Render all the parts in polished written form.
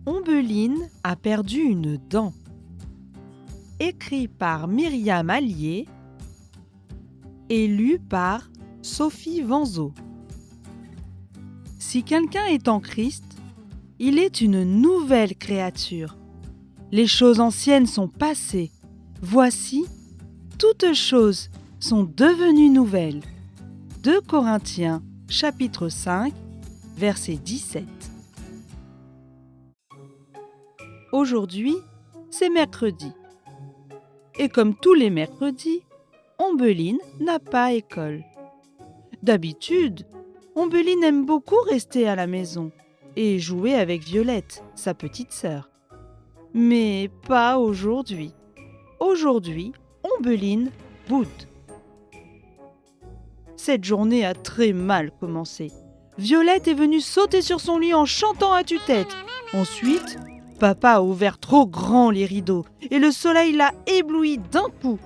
Ombeline a perdu une dent. Écrit par Myriam Allier et lu par Sophie Vanzo. Si quelqu'un est en Christ, il est une nouvelle créature. Les choses anciennes sont passées. Voici, toutes choses sont devenues nouvelles. 2 Corinthiens, chapitre 5, verset 17. Aujourd'hui, c'est mercredi. Et comme tous les mercredis, Ombeline n'a pas école. D'habitude, Ombeline aime beaucoup rester à la maison et jouer avec Violette, sa petite sœur. Mais pas aujourd'hui. Aujourd'hui, Ombeline boude. Cette journée a très mal commencé. Violette est venue sauter sur son lit en chantant à tue-tête. Ensuite, papa a ouvert trop grand les rideaux et le soleil l'a éblouie d'un coup.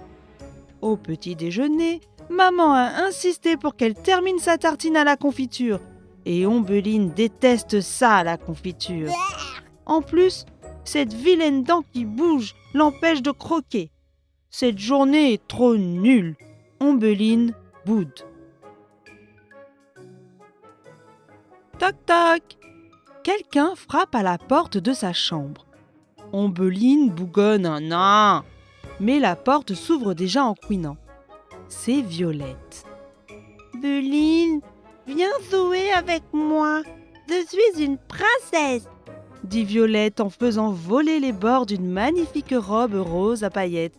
Au petit déjeuner, maman a insisté pour qu'elle termine sa tartine à la confiture. Et Ombeline déteste ça, la confiture. En plus, cette vilaine dent qui bouge l'empêche de croquer. Cette journée est trop nulle. Ombeline boude. Toc toc! Quelqu'un frappe à la porte de sa chambre. Ombeline bougonne un nain, mais la porte s'ouvre déjà en couinant. C'est Violette. Ombeline, viens jouer avec moi. Je suis une princesse, dit Violette en faisant voler les bords d'une magnifique robe rose à paillettes,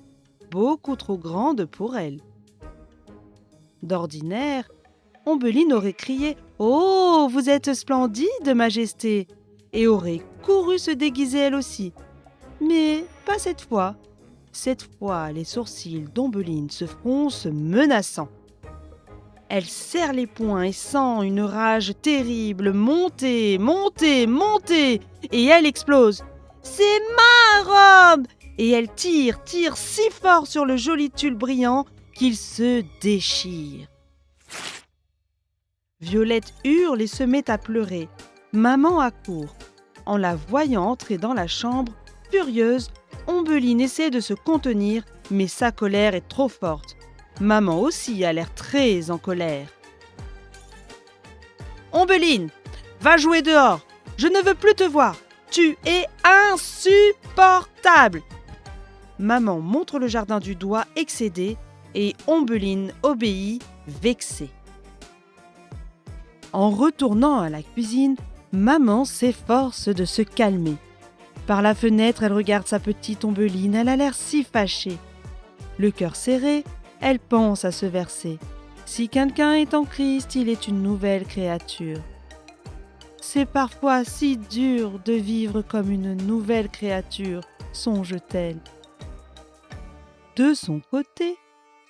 beaucoup trop grande pour elle. D'ordinaire, Ombeline aurait crié « Oh, vous êtes splendide, Majesté !» et aurait couru se déguiser elle aussi. Mais pas cette fois. Cette fois, les sourcils d'Ombeline se froncent menaçants. Elle serre les poings et sent une rage terrible monter, monter, monter, et elle explose. « C'est ma robe !» Et elle tire si fort sur le joli tulle brillant qu'il se déchire. Violette hurle et se met à pleurer. Maman accourt. En la voyant entrer dans la chambre, furieuse, Ombeline essaie de se contenir, mais sa colère est trop forte. Maman aussi a l'air très en colère. « Ombeline, va jouer dehors. Je ne veux plus te voir. Tu es insupportable !» Maman montre le jardin du doigt excédée et Ombeline obéit, vexée. En retournant à la cuisine, maman s'efforce de se calmer. Par la fenêtre, elle regarde sa petite Ombeline, elle a l'air si fâchée. Le cœur serré, elle pense à ce verset. Si quelqu'un est en Christ, il est une nouvelle créature. C'est parfois si dur de vivre comme une nouvelle créature, songe-t-elle. De son côté,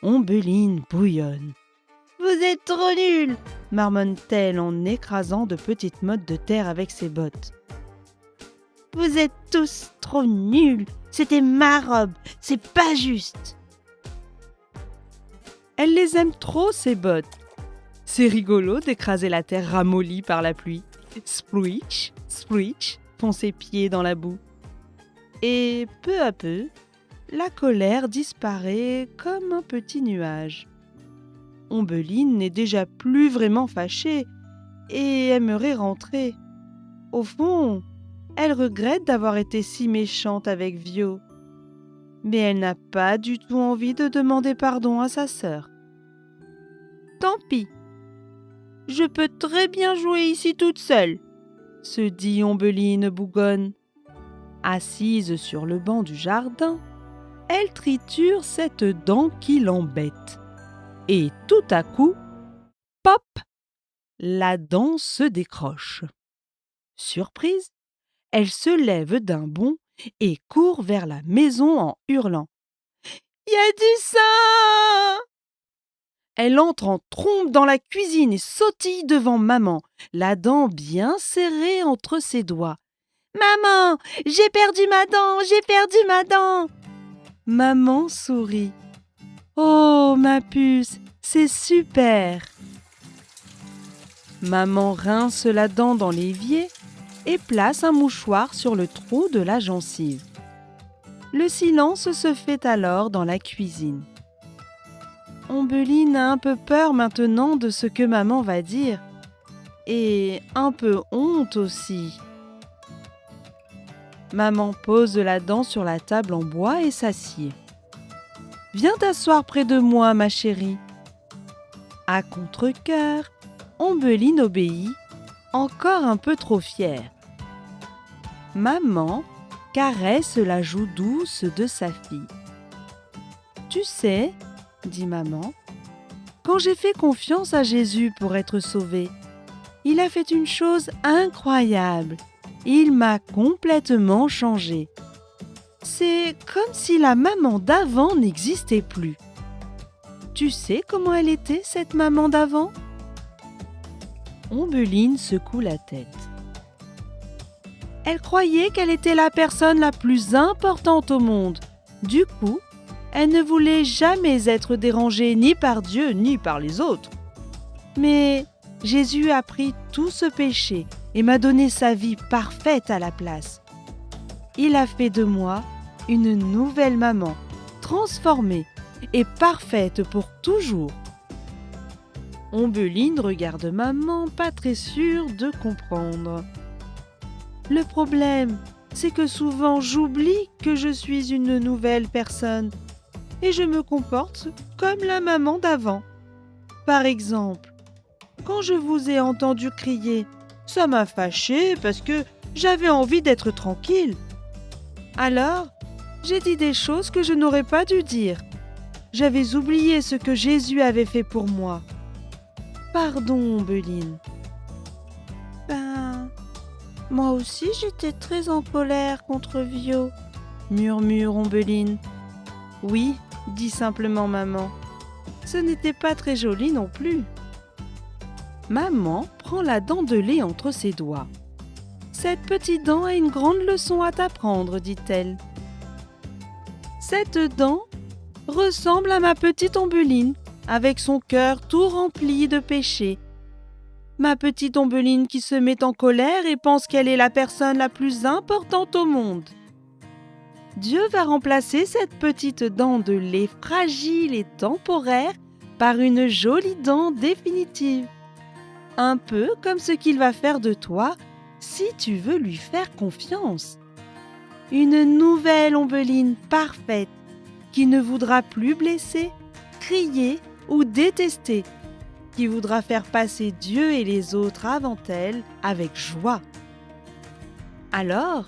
Ombeline bouillonne. « Vous êtes trop nuls !» marmonne-t-elle en écrasant de petites mottes de terre avec ses bottes. « Vous êtes tous trop nuls! C'était ma robe! C'est pas juste !» Elle les aime trop, ces bottes. C'est rigolo d'écraser la terre ramollie par la pluie. Splitch, splitch, font ses pieds dans la boue. Et peu à peu, la colère disparaît comme un petit nuage. Ombeline n'est déjà plus vraiment fâchée et aimerait rentrer. Au fond, elle regrette d'avoir été si méchante avec Vio. Mais elle n'a pas du tout envie de demander pardon à sa sœur. Tant pis, je peux très bien jouer ici toute seule, se dit Ombeline bougonne. Assise sur le banc du jardin, elle triture cette dent qui l'embête. Et tout à coup, pop, la dent se décroche. Surprise, elle se lève d'un bond et court vers la maison en hurlant. « Il y a du sang !» Elle entre en trombe dans la cuisine et sautille devant maman, la dent bien serrée entre ses doigts. « Maman, j'ai perdu ma dent, j'ai perdu ma dent !» Maman sourit. « Oh, ma puce, c'est super !» Maman rince la dent dans l'évier et place un mouchoir sur le trou de la gencive. Le silence se fait alors dans la cuisine. Ombeline a un peu peur maintenant de ce que maman va dire, et un peu honte aussi. Maman pose la dent sur la table en bois et s'assied. « Viens t'asseoir près de moi, ma chérie. » À contre-cœur, Ombeline obéit, encore un peu trop fière. Maman caresse la joue douce de sa fille. « Tu sais, dit maman, quand j'ai fait confiance à Jésus pour être sauvée, il a fait une chose incroyable. Il m'a complètement changée. C'est comme si la maman d'avant n'existait plus. Tu sais comment elle était, cette maman d'avant ? » Ombeline secoue la tête. Elle croyait qu'elle était la personne la plus importante au monde. Du coup, elle ne voulait jamais être dérangée ni par Dieu ni par les autres. Mais Jésus a pris tout ce péché et m'a donné sa vie parfaite à la place. Il a fait de moi une nouvelle maman, transformée et parfaite pour toujours. Ombeline regarde maman, pas très sûre de comprendre. Le problème, c'est que souvent j'oublie que je suis une nouvelle personne et je me comporte comme la maman d'avant. Par exemple, quand je vous ai entendu crier, ça m'a fâchée parce que j'avais envie d'être tranquille. Alors, j'ai dit des choses que je n'aurais pas dû dire. J'avais oublié ce que Jésus avait fait pour moi. Pardon, Ombeline. Moi aussi j'étais très en colère contre Vio, murmure Ombeline. Oui, dit simplement maman. Ce n'était pas très joli non plus. Maman prend la dent de lait entre ses doigts. Cette petite dent a une grande leçon à t'apprendre, dit-elle. Cette dent ressemble à ma petite Ombeline, avec son cœur tout rempli de péchés. Ma petite Ombeline qui se met en colère et pense qu'elle est la personne la plus importante au monde. Dieu va remplacer cette petite dent de lait fragile et temporaire par une jolie dent définitive. Un peu comme ce qu'il va faire de toi si tu veux lui faire confiance. Une nouvelle Ombeline parfaite qui ne voudra plus blesser, crier ou détester, qui voudra faire passer Dieu et les autres avant elle avec joie. Alors,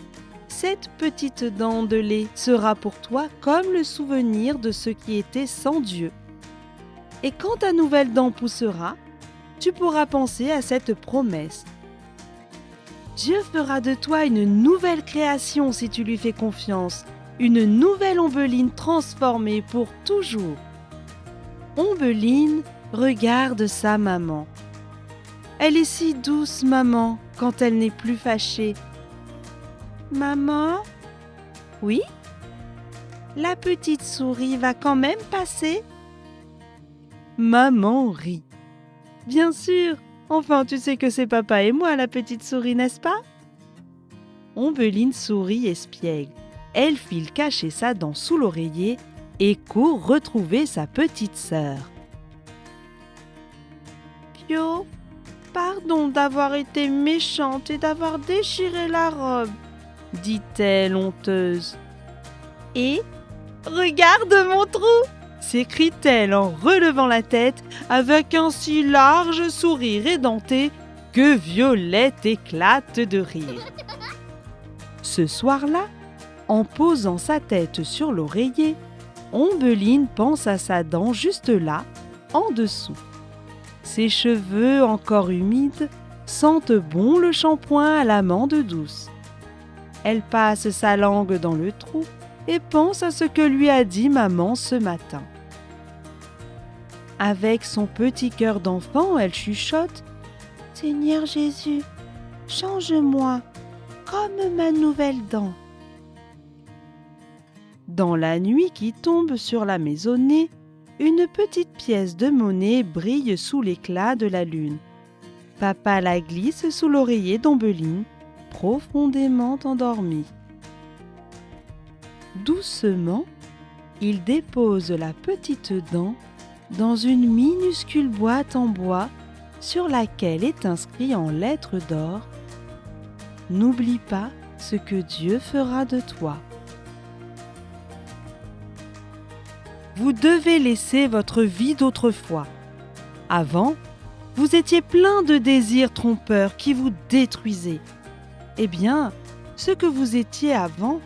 cette petite dent de lait sera pour toi comme le souvenir de ce qui était sans Dieu. Et quand ta nouvelle dent poussera, tu pourras penser à cette promesse. Dieu fera de toi une nouvelle création si tu lui fais confiance, une nouvelle Ombeline transformée pour toujours. Ombeline regarde sa maman. Elle est si douce, maman, quand elle n'est plus fâchée. Maman, Oui, la petite souris va quand même passer ? maman rit. Bien sûr, enfin tu sais que c'est papa et moi la petite souris, n'est-ce pas ? Ombeline sourit espiègle. Elle file cacher sa dent sous l'oreiller et court retrouver sa petite sœur. Vio, pardon d'avoir été méchante et d'avoir déchiré la robe, dit-elle honteuse. Et regarde mon trou, s'écrie-t-elle en relevant la tête avec un si large sourire édenté que Violette éclate de rire. Ce soir-là, en posant sa tête sur l'oreiller, Ombeline pense à sa dent juste là, en dessous. Ses cheveux encore humides sentent bon le shampoing à l'amande douce. Elle passe sa langue dans le trou et pense à ce que lui a dit maman ce matin. Avec son petit cœur d'enfant, elle chuchote « Seigneur Jésus, change-moi comme ma nouvelle dent. » Dans la nuit qui tombe sur la maisonnée, une petite pièce de monnaie brille sous l'éclat de la lune. Papa la glisse sous l'oreiller d'Ombeline profondément endormi. Doucement, il dépose la petite dent dans une minuscule boîte en bois sur laquelle est inscrit en lettres d'or « N'oublie pas ce que Dieu fera de toi ». Vous devez laisser votre vie d'autrefois. Avant, vous étiez plein de désirs trompeurs qui vous détruisaient. Eh bien, ce que vous étiez avant,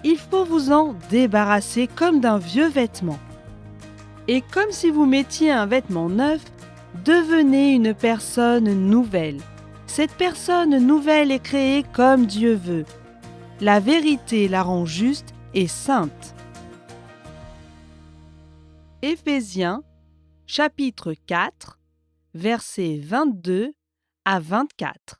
il faut vous en débarrasser comme d'un vieux vêtement. Et comme si vous mettiez un vêtement neuf, devenez une personne nouvelle. Cette personne nouvelle est créée comme Dieu veut. La vérité la rend juste et sainte. Éphésiens, chapitre 4, versets 22 à 24.